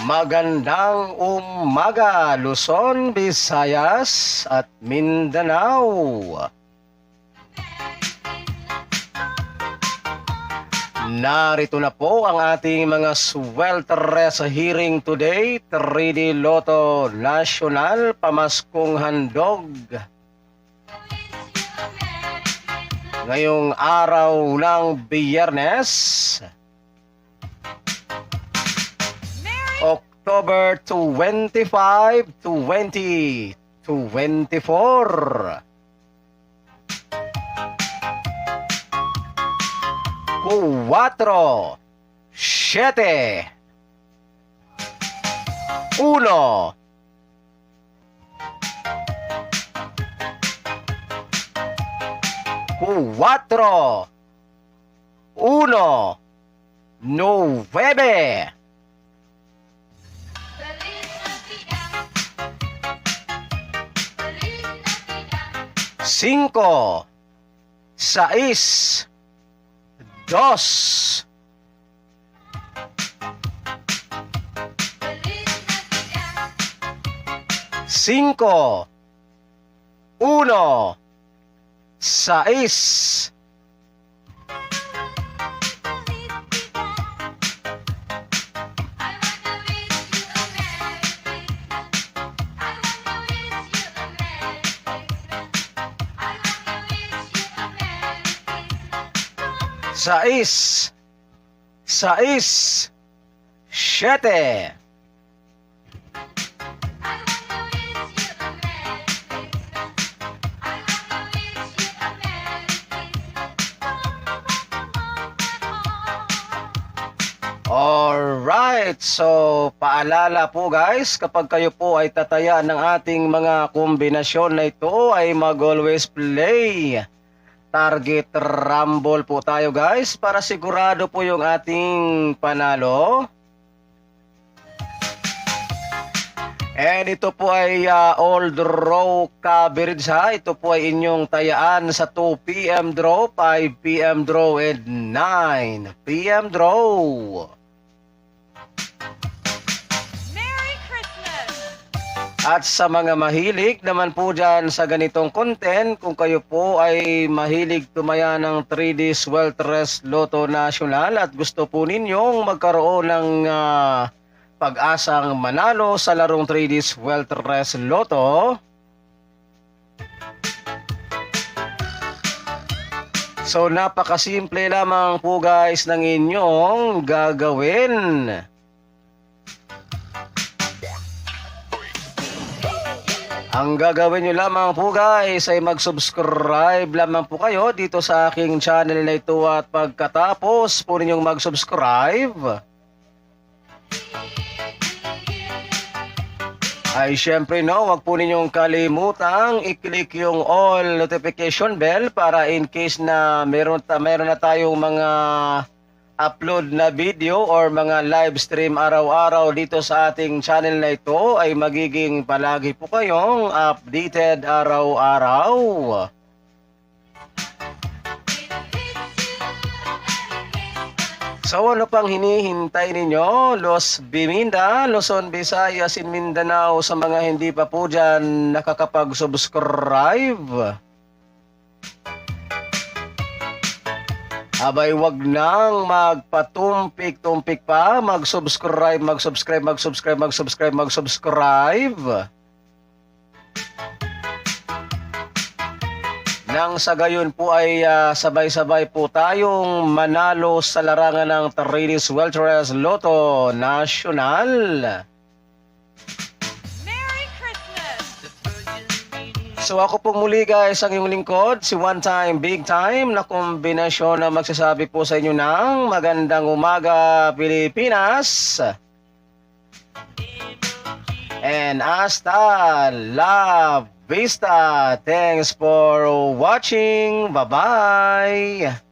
Magandang umaga, Luzon, Visayas at Mindanao. Narito na po ang ating mga sweltere sa hearing today, 3D Lotto National Pamaskong Handog. Ngayong araw ng Biyernes, October 25, 2024. 4, 7, 1, 4, 1, 9. 5, 6, 2, 5, 1, 6. Sais, 7. Alright, so paalala po guys, kapag kayo po ay tataya ng ating mga kombinasyon na ito ay mag-always play target rumble po tayo guys para sigurado po yung ating panalo. And ito po ay all draw coverage ha. Ito po ay inyong tayaan sa 2 PM draw, 5 PM draw, and 9 PM draw. At sa mga mahilig naman po dyan sa ganitong content, kung kayo po ay mahilig tumaya ng 3D Swelteres Lotto National at gusto po ninyong magkaroon ng pag-asang manalo sa larong 3D Swelteres Lotto, so napakasimple lamang po guys ng inyong gagawin. Ang gagawin nyo lamang po guys ay mag-subscribe lamang po kayo dito sa aking channel na ito, at pagkatapos po ninyong mag-subscribe ay syempre wag po ninyong kalimutang i-click yung all notification bell para in case na meron na tayong mga upload na video or mga live stream araw-araw dito sa ating channel na ito ay magiging palagi po kayong updated araw-araw. So ano pang hinihintay ninyo? Los Biminda, Luzon, Visayas, and Mindanao, sa mga hindi pa po dyan nakakapag-subscribe, abay wag nang magpatumpik-tumpik pa, mag-subscribe. Nang sa gayon po ay sabay-sabay po tayong manalo sa larangan ng 3D Swelteres Lotto National. So ako po muli guys, ang iyong lingkod, si One Time Big Time, na kombinasyon na magsasabi po sa inyo ng magandang umaga Pilipinas. And hasta la vista. Thanks for watching. Bye-bye.